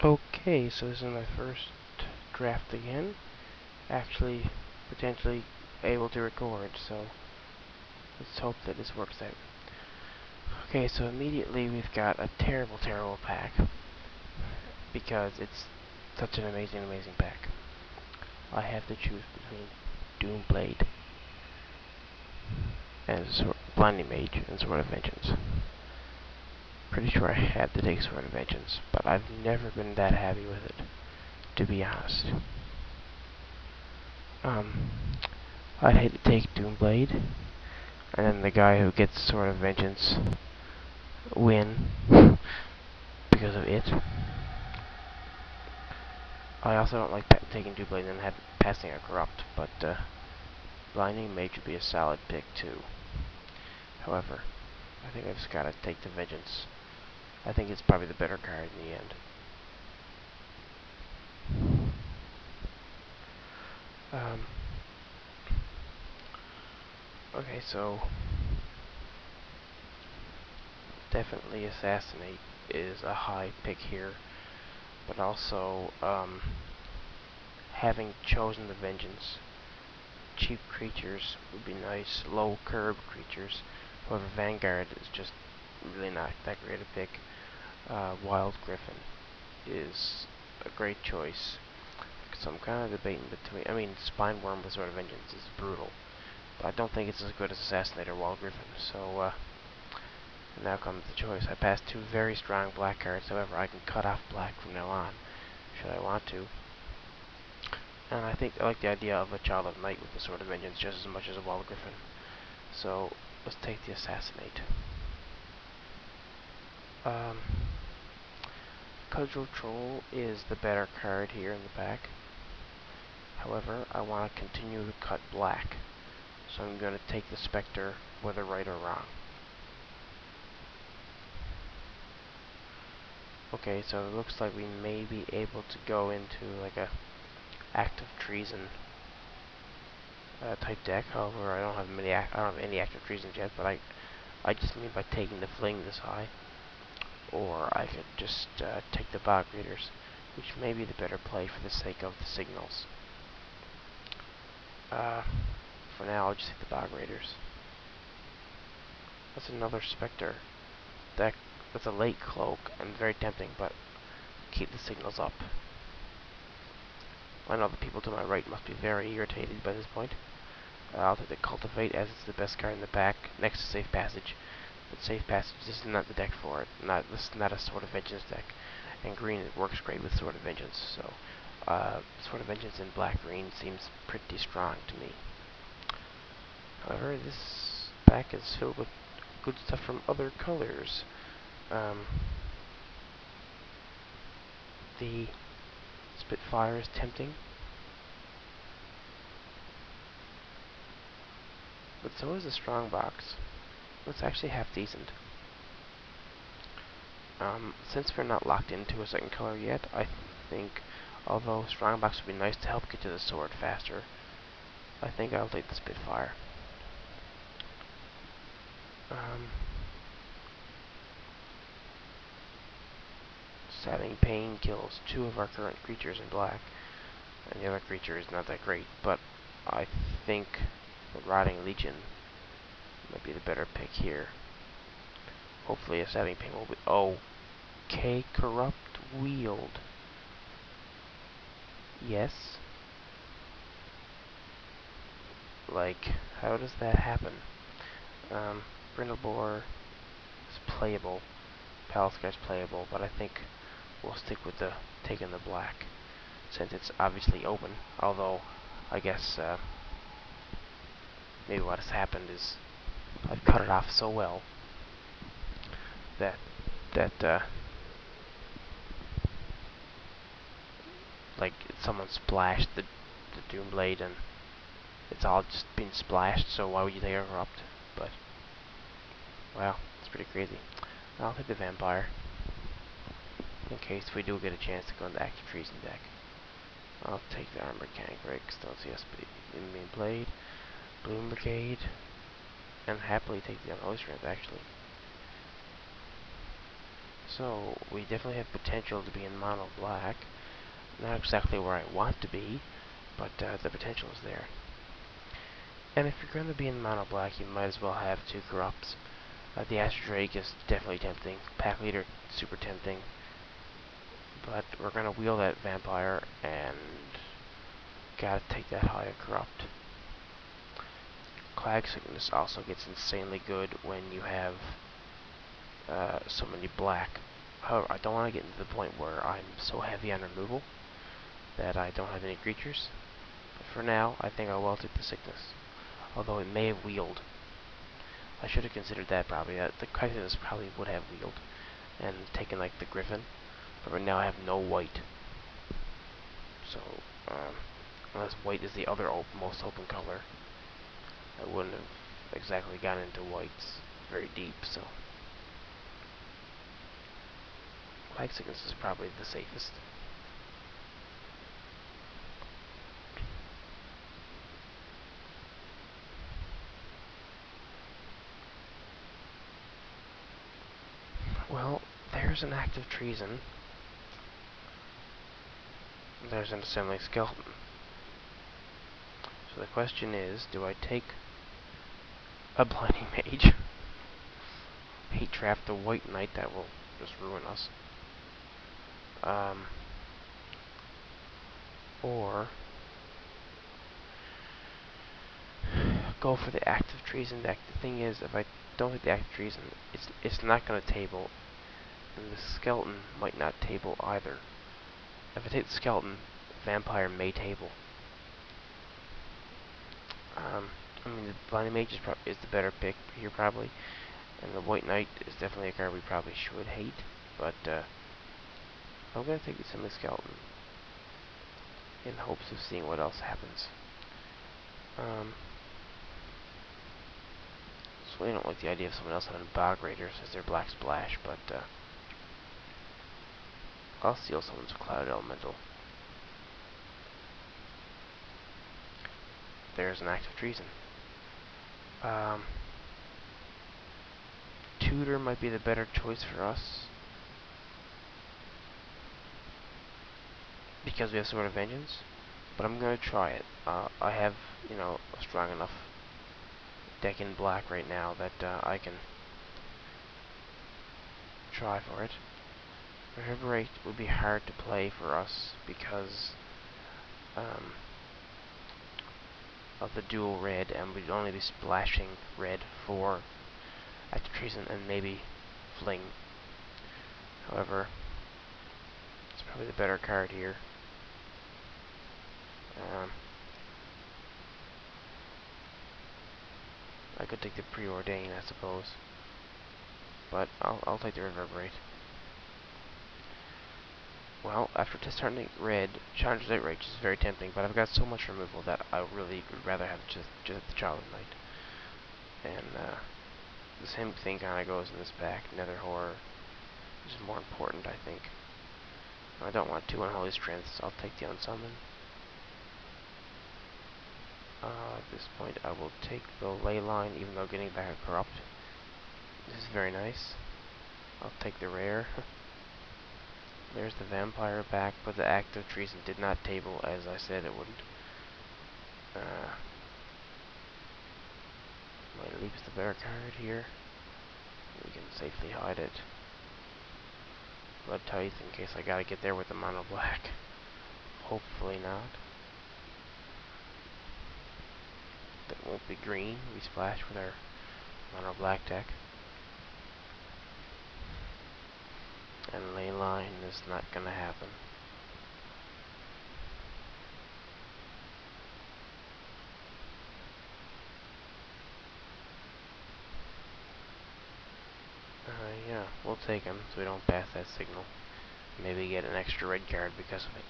Okay, so this is my first draft again. Actually, potentially able to record, so let's hope that this works out. Okay, so immediately we've got a terrible, terrible pack because it's such an amazing, amazing pack. I have to choose between Doomblade and Blinding Mage and Sword of Vengeance. Pretty sure I had to take Sword of Vengeance, but I've never been that happy with it, to be honest. I'd hate to take Doomblade, and then the guy who gets Sword of Vengeance win because of it. I also don't like taking Doomblade and passing a Corrupt, but Blinding Mage would be a solid pick too. However, I think I just gotta take the Vengeance. I think it's probably the better card in the end. Okay, so definitely Assassinate is a high pick here, but also having chosen the Vengeance, cheap creatures would be nice, low curb creatures. However, Vanguard is just really not that great a pick. Wild Griffin is a great choice. So I'm kind of debating between. I mean, Spineworm with Sword of Vengeance is brutal, but I don't think it's as good as Assassinate or Wild Griffin. So now comes the choice. I passed two very strong black cards. However, I can cut off black from now on, should I want to. And I think I like the idea of a Child of Night with the Sword of Vengeance just as much as a Wild Griffin. So let's take the Assassinate. Cudgel Troll is the better card here in the back. However, I want to continue to cut black, so I'm going to take the Spectre, whether right or wrong. Okay, so it looks like we may be able to go into like a act of treason type deck. However, I don't have any act of treason yet, but I just mean by taking the Fling this high, or I could just take the Bog Readers, which may be the better play for the sake of the signals. For now, I'll just take the Bog Raiders. That's another Spectre. That's a late cloak and very tempting, but keep the signals up. I know the people to my right must be very irritated by this point. I'll take the Cultivate as it's the best card in the pack, next to Safe Passage. But Safe Passage is not the deck for it. This is not a Sword of Vengeance deck. And green, it works great with Sword of Vengeance. So, Sword of Vengeance in black-green seems pretty strong to me. However, this pack is filled with good stuff from other colors. The Spitfire is tempting, but so is the Strongbox. It's actually half decent. Since we're not locked into a second color yet, I think, although Strongbox would be nice to help get to the sword faster, I think I'll take the Spitfire. Stabbing Pain kills two of our current creatures in black, and the other creature is not that great, but I think the Rotting Legion might be the better pick here. Hopefully a Stabbing Pain will be... Okay, Corrupt Wield. Yes? Like, how does that happen? Brindlebore is playable. Palace Guy's playable, but I think we'll stick with the taking the black, since it's obviously open. Although, I guess maybe what has happened is I've cut it off so well that like someone splashed the Doomblade and it's all just been splashed. So why would you take a Corrupt? But wow, it's pretty crazy. I'll take the Vampire in case we do get a chance to go into Active Treason deck. I'll take the Armored Cannon Breaks. Don't see us being played. Bloom Brigade, and happily take the Unholy Strength, actually. So, we definitely have potential to be in mono black. Not exactly where I want to be, but the potential is there. And if you're going to be in mono black, you might as well have 2 corrupts. The Astro Drake is definitely tempting. Pack Leader, super tempting. But we're going to wheel that Vampire, and gotta take that higher corrupt. Clag Sickness also gets insanely good when you have so many black. However, I don't want to get into the point where I'm so heavy on removal that I don't have any creatures. But for now, I think I'll well take the Sickness. Although it may have wheeled. I should have considered that probably. The Clag Sickness probably would have wheeled and taken like the Griffin. But right now I have no white. So, unless white is the other most open color, I wouldn't have exactly gotten into whites very deep, so. Clag Sickness is probably the safest. Well, there's an act of treason. There's an assembly skeleton. So the question is, do I take a blinding mage? Hate trap the white knight, that will just ruin us. Or go for the act of treason deck. The thing is, if I don't take the act of treason, it's not going to table, and the skeleton might not table either. If I take the skeleton, vampire may table. I mean, the blinding mage is the better pick here probably, and the white knight is definitely a card we probably should hate. But I'm gonna take the semi-skeleton in hopes of seeing what else happens. So I don't like the idea of someone else having Bog Raiders as their black splash, but I'll steal someone's Cloud Elemental. There's an act of treason. Tutor might be the better choice for us, because we have Sword of Vengeance, but I'm going to try it. I have, a strong enough deck in black right now that I can try for it. Reverberate would be hard to play for us because of the dual red, and we'd only be splashing red for Act of Treason and maybe Fling. However, it's probably the better card here. I could take the Preordain, I suppose, but I'll take the Reverberate. Well, after disheartening red, Challenger's Outrage is very tempting, but I've got so much removal that I really would rather have just the Charlie Knight. And the same thing kind of goes in this pack. Nether Horror is more important, I think. I don't want 2 Unholy Strengths, so I'll take the Unsummon. At this point, I will take the Ley Line, even though getting back a Corrupt is very nice. I'll take the Rare. There's the Vampire back, but the Act of Treason did not table, as I said it wouldn't. My Leap's the better card here. We can safely hide it. Blood Tithe in case I gotta get there with the mono black. Hopefully not. That won't be green. We splash with our mono black deck. And Ley Line is not gonna happen. Yeah, we'll take him so we don't pass that signal. Maybe get an extra red card because of it.